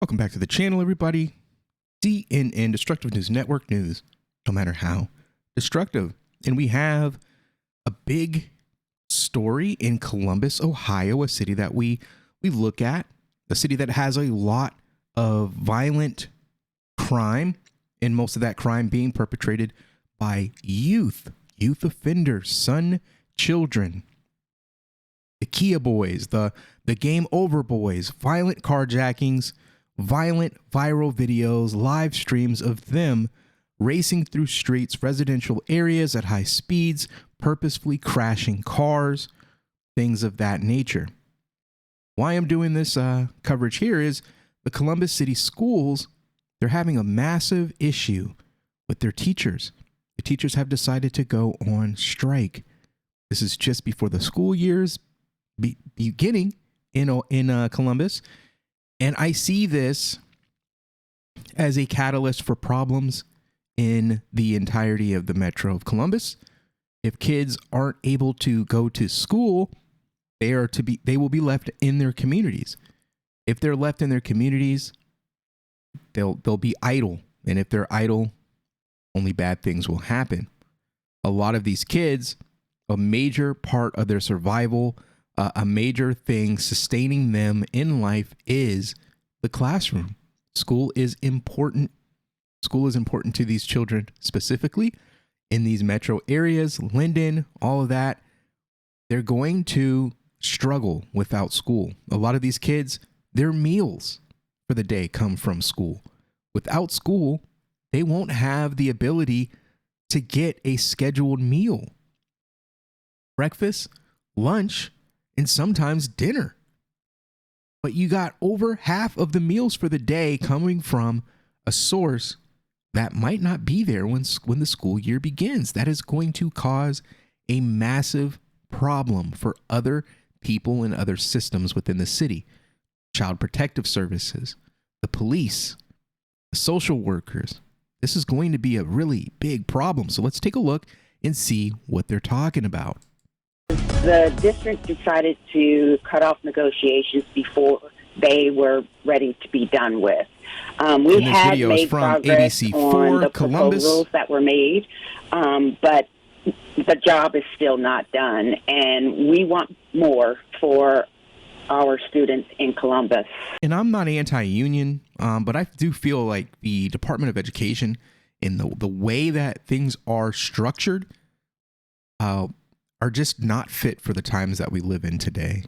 Welcome back to the channel, everybody. CNN, Destructive News Network news, no matter how destructive. And we have a big story in Columbus, Ohio, a city that we look at, a city that has a lot of violent crime, and most of that crime being perpetrated by youth offenders, children, the Kia boys, the Game Over boys, violent carjackings, violent viral videos, live streams of them racing through streets, residential areas at high speeds, purposefully crashing cars, things of that nature. Why I'm doing this coverage here is the Columbus City Schools, they're having a massive issue with their teachers. The teachers have decided to go on strike. This is just before the school year's beginning in Columbus. And I see this as a catalyst for problems in the entirety of the Metro of Columbus. If kids aren't able to go to school, they will be left in their communities. If they're left in their communities, they'll be idle. And if they're idle, only bad things will happen. A lot of these kids, a major part of their survival, a major thing sustaining them in life is the classroom. School is important. School is important to these children specifically in these metro areas, Linden, all of that. They're going to struggle without school. A lot of these kids, their meals for the day come from school. Without school, they won't have the ability to get a scheduled meal. Breakfast, lunch, and sometimes dinner. But you got over half of the meals for the day coming from a source that might not be there when the school year begins. That is going to cause a massive problem for other people and other systems within the city. Child Protective Services, the police, the social workers. This is going to be a really big problem. So let's take a look and see what they're talking about. The district decided to cut off negotiations before they were ready to be done with. We had made progress on the proposals that were made, but the job is still not done, and we want more for our students in Columbus. And I'm not anti-union, but I do feel like the Department of Education and the way that things are structured are just not fit for the times that we live in today.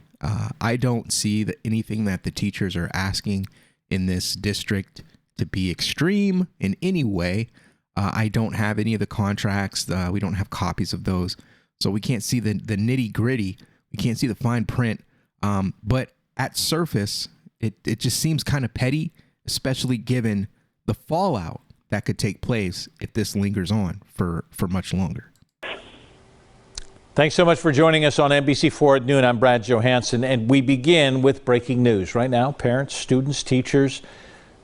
I don't see anything that the teachers are asking in this district to be extreme in any way. I don't have any of the contracts. We don't have copies of those. So we can't see the nitty gritty. We can't see the fine print. But at surface, it just seems kind of petty, especially given the fallout that could take place if this lingers on for much longer. Thanks so much for joining us on NBC4 at noon. I'm Brad Johansson, and we begin with breaking news. Right now, parents, students, teachers,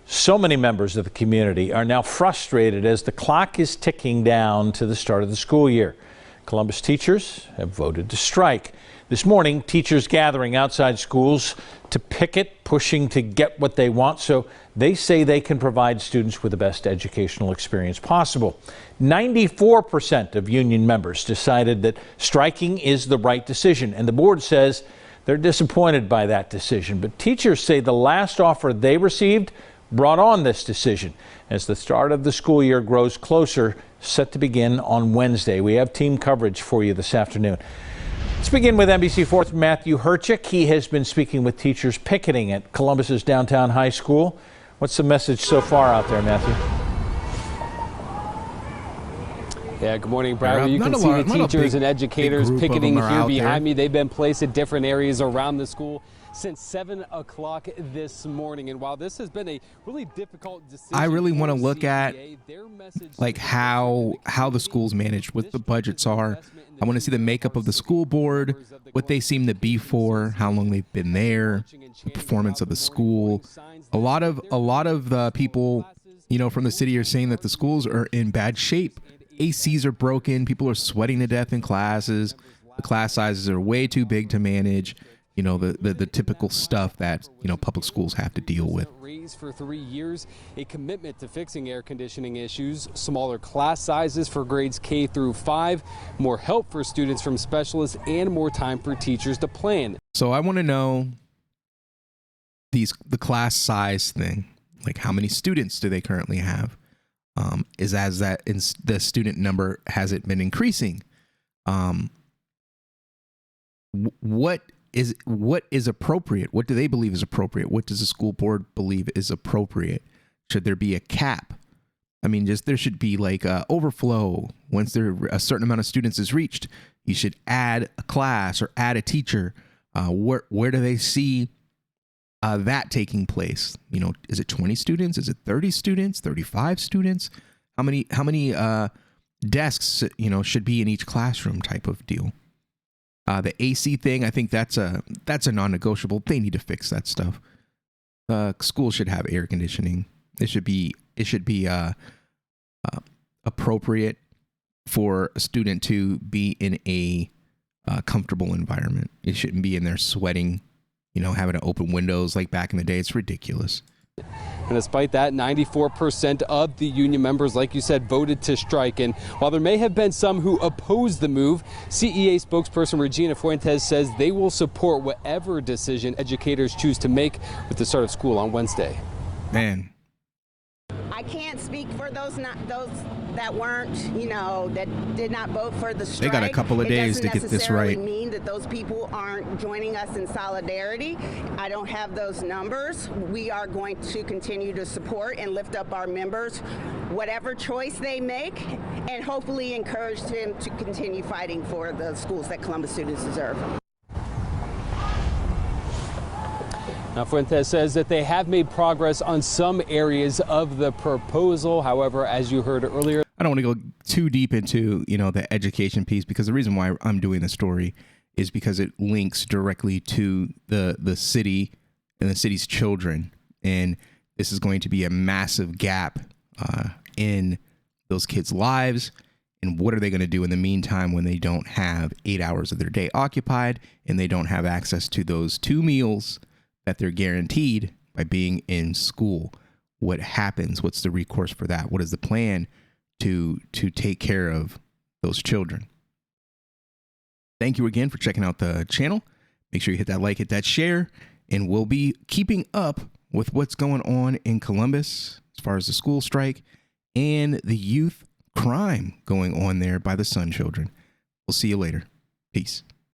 so many members of the community are now frustrated as the clock is ticking down to the start of the school year. Columbus teachers have voted to strike. This morning, teachers gathering outside schools to picket, pushing to get what they want, so they say they can provide students with the best educational experience possible. 94% of union members decided that striking is the right decision, and the board says they're disappointed by that decision. But teachers say the last offer they received brought on this decision. As the start of the school year grows closer, set to begin on Wednesday. We have team coverage for you this afternoon. Let's begin with NBC4's Matthew Herchik. He has been speaking with teachers picketing at Columbus's downtown high school. What's the message so far out there, Matthew? Yeah, good morning, Brad. You can see the teachers and educators picketing here behind me. They've been placed at different areas around the school since 7 o'clock this morning. And while this has been a really difficult decision, I really want to look at like how the schools managed, what the budgets are. I want to see the makeup of the school board, what they seem to be for, how long they've been there, the performance of the school. A lot of the people, from the city are saying that the schools are in bad shape. ACs are broken. People are sweating to death in classes. The class sizes are way too big to manage. the typical stuff that, public schools have to deal with. Raise for 3 years, a commitment to fixing air conditioning issues, smaller class sizes for grades K through 5, more help for students from specialists, and more time for teachers to plan. So I want to know the class size thing, like how many students do they currently have? The student number, has it been increasing? What is appropriate? What do they believe is appropriate? What does the school board believe is appropriate? Should there be a cap? I mean, there should be like a overflow. Once a certain amount of students is reached, you should add a class or add a teacher. Where do they see that taking place? Is it 20 students? Is it 30 students? 35 students? How many desks should be in each classroom type of deal? The AC thing, I think that's a non-negotiable. They need to fix that stuff. Schools should have air conditioning. It should be appropriate for a student to be in a comfortable environment. It shouldn't be in there sweating, having to open windows like back in the day. It's ridiculous. And despite that, 94% of the union members, like you said, voted to strike. And while there may have been some who opposed the move, CEA spokesperson Regina Fuentes says they will support whatever decision educators choose to make with the start of school on Wednesday. Man. I can't speak for those that weren't, that did not vote for the strike. They got a couple of days to get this right. It doesn't necessarily mean that those people aren't joining us in solidarity. I don't have those numbers. We are going to continue to support and lift up our members, whatever choice they make, and hopefully encourage them to continue fighting for the schools that Columbus students deserve. Now, Fuentes says that they have made progress on some areas of the proposal. However, as you heard earlier, I don't want to go too deep into, the education piece, because the reason why I'm doing the story is because it links directly to the city and the city's children. And this is going to be a massive gap in those kids' lives. And what are they going to do in the meantime when they don't have 8 hours of their day occupied and they don't have access to those 2 meals that they're guaranteed by being in school? What happens? What's the recourse for that? What is the plan to take care of those children? Thank you again for checking out the channel. Make sure you hit that like, hit that share, and we'll be keeping up with what's going on in Columbus as far as the school strike and the youth crime going on there by the Sun Children. We'll see you later. Peace.